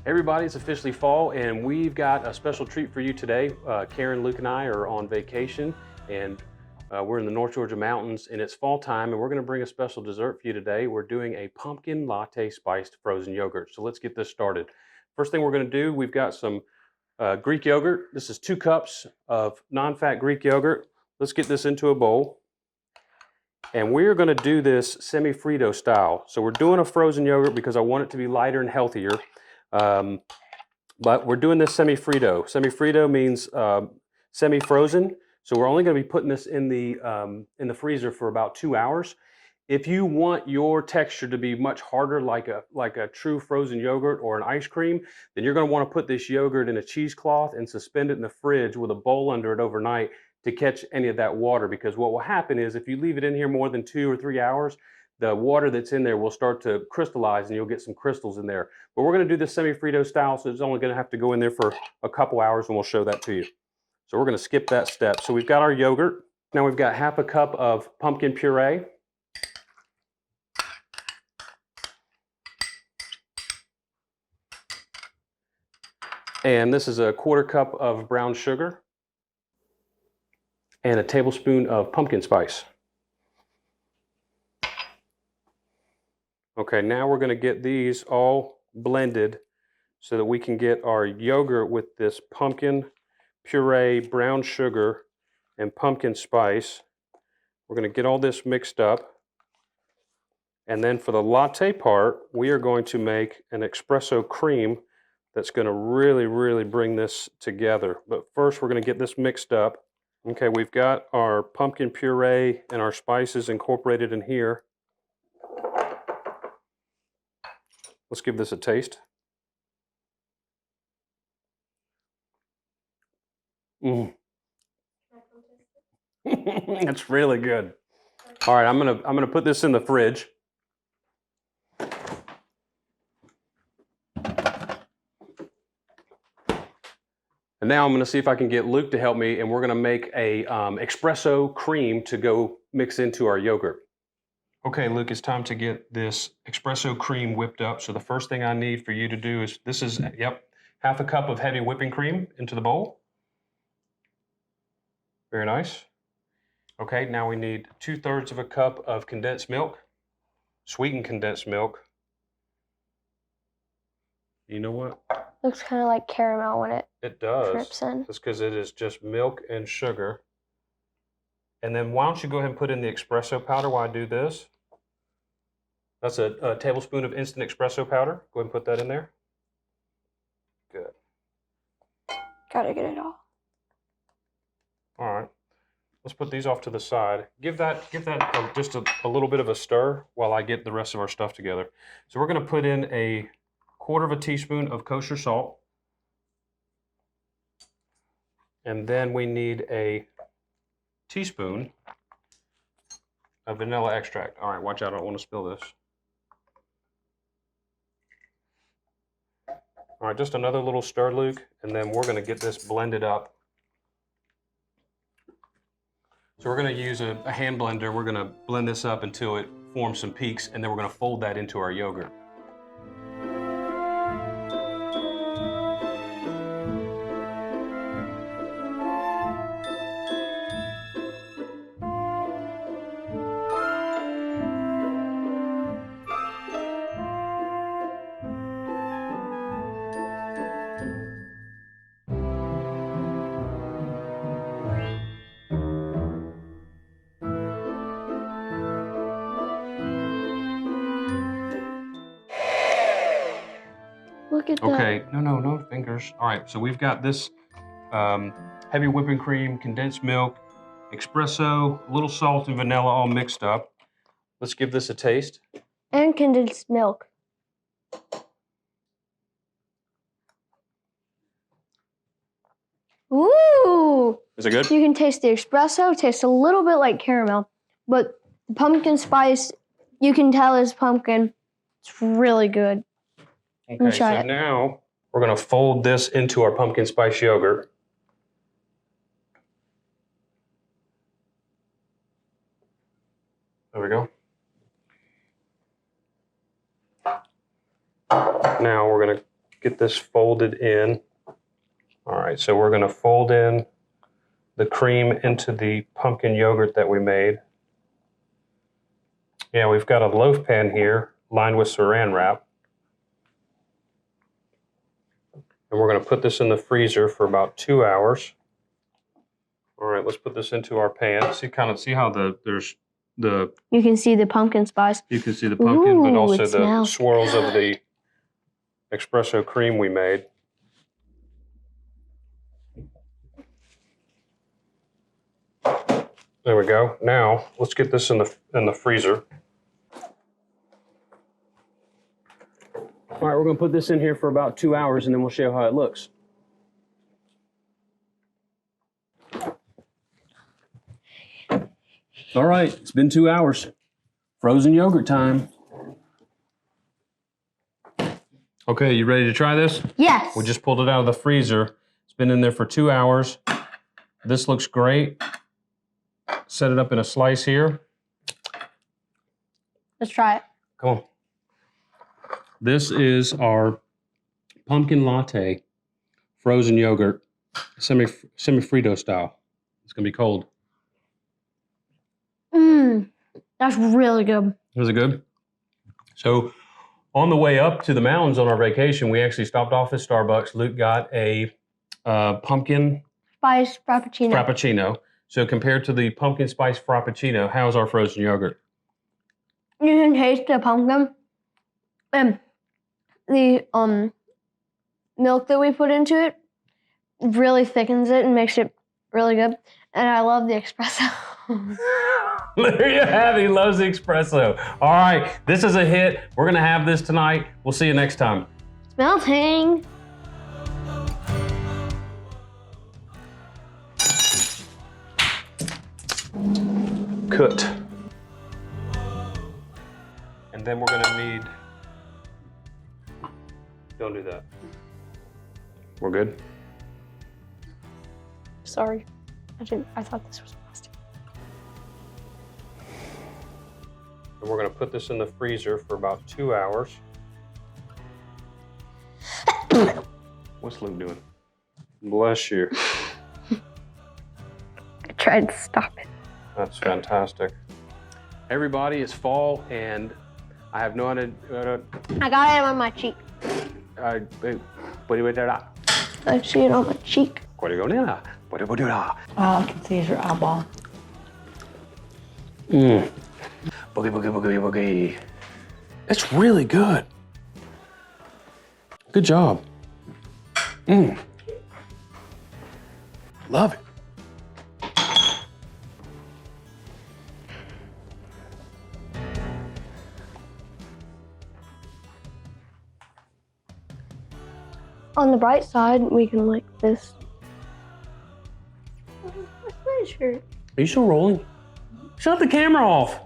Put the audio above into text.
Everybody, it's officially fall, and we've got a special treat for you today. Karen, Luke, and I are on vacation, and we're in the North Georgia mountains, and it's fall time, and we're going to bring a special dessert for you today. We're doing a pumpkin latte spiced frozen yogurt. So let's get this started. First thing we're going to do, we've got some Greek yogurt. This is 2 cups of non-fat Greek yogurt. Let's get this into a bowl. And we're going to do this semi-Frito style. So we're doing a frozen yogurt because I want it to be lighter and healthier. But we're doing this semi-Frito. Semi-Frito means semi-frozen. So we're only going to be putting this in the freezer for about 2 hours. If you want your texture to be much harder, like a true frozen yogurt or an ice cream, then you're going to want to put this yogurt in a cheesecloth and suspend it in the fridge with a bowl under it overnight to catch any of that water. Because what will happen is if you leave it in here more than 2 or 3 hours, the water that's in there will start to crystallize and you'll get some crystals in there. But we're going to do this semi-Frito style, so it's only going to have to go in there for a couple hours and we'll show that to you. So we're going to skip that step. So we've got our yogurt. Now we've got half a cup of pumpkin puree. And this is a 1/4 cup of brown sugar and a tablespoon of pumpkin spice. Okay, now we're going to get these all blended so that we can get our yogurt with this pumpkin puree, brown sugar, and pumpkin spice. We're going to get all this mixed up. And then for the latte part, we are going to make an espresso cream that's going to really, really bring this together. But first, we're going to get this mixed up. Okay, we've got our pumpkin puree and our spices incorporated in here. Let's give this a taste. It's really good. All right, I'm gonna put this in the fridge. And now I'm gonna see if I can get Luke to help me, and we're gonna make a espresso cream to go mix into our yogurt. Okay, Luke, it's time to get this espresso cream whipped up. So the first thing I need for you to do is, this is, half a cup of heavy whipping cream into the bowl. Very nice. Okay, now we need 2/3 of a cup of condensed milk, sweetened condensed milk. You know what? Looks kind of like caramel when it does. drips in. That's because it is just milk and sugar. And then why don't you go ahead and put in the espresso powder while I do this? That's a tablespoon of instant espresso powder. Go ahead and put that in there. Good. Gotta get it all. All right. Let's put these off to the side. Give that just a little bit of a stir while I get the rest of our stuff together. So we're going to put in a 1/4 teaspoon of kosher salt. And then we need a teaspoon of vanilla extract. All right, watch out, I don't want to spill this. All right, just another little stir, Luke, and then we're going to get this blended up. So we're going to use a hand blender. We're going to blend this up until it forms some peaks, and then we're going to fold that into our yogurt. Look at that. Okay, no fingers. All right, so we've got this heavy whipping cream, condensed milk, espresso, a little salt and vanilla all mixed up. Let's give this a taste. And condensed milk. Ooh! Is it good? You can taste the espresso. It tastes a little bit like caramel, but the pumpkin spice, you can tell is pumpkin. It's really good. Okay, so now we're going to fold this into our pumpkin spice yogurt. There we go. Now we're going to get this folded in. All right, so we're going to fold in the cream into the pumpkin yogurt that we made. Yeah, we've got a loaf pan here lined with saran wrap. And we're going to put this in the freezer for about 2 hours. All right, let's put this into our pan. See how there's the... You can see the pumpkin spice. You can see the pumpkin, but Ooh, also it the smells swirls good. of the espresso cream we made. There we go. Now, let's get this in the freezer. All right, we're going to put this in here for about 2 hours, and then we'll show you how it looks. All right, it's been 2 hours. Frozen yogurt time. Okay, you ready to try this? Yes. We just pulled it out of the freezer. It's been in there for 2 hours. This looks great. Set it up in a slice here. Let's try it. Come on. This is our pumpkin latte frozen yogurt, semi-Frito style. It's gonna be cold. That's really good. Was it good? So on the way up to the mountains on our vacation, we actually stopped off at Starbucks. Luke got a pumpkin Spice frappuccino. So compared to the pumpkin spice frappuccino, how's our frozen yogurt? You can taste the pumpkin and the milk that we put into it really thickens it and makes it really good. And I love the espresso. There you have it. He loves the espresso. All right, this is a hit. We're gonna have this tonight. We'll see you next time. It's melting. Cut. And then we're gonna need... Don't do that. We're good? Sorry. I thought this was plastic. And we're gonna put this in the freezer for about 2 hours. What's Luke doing? Bless you. I tried to stop it. That's fantastic. Everybody, it's fall, and I have no idea. I got it on my cheek. I see it on my cheek. All I can see is your eyeball. Boogie, boogie, boogie, boogie. It's really good. Good job. Love it. On the bright side, we can like this. That's my shirt. Are you still rolling? Shut the camera off.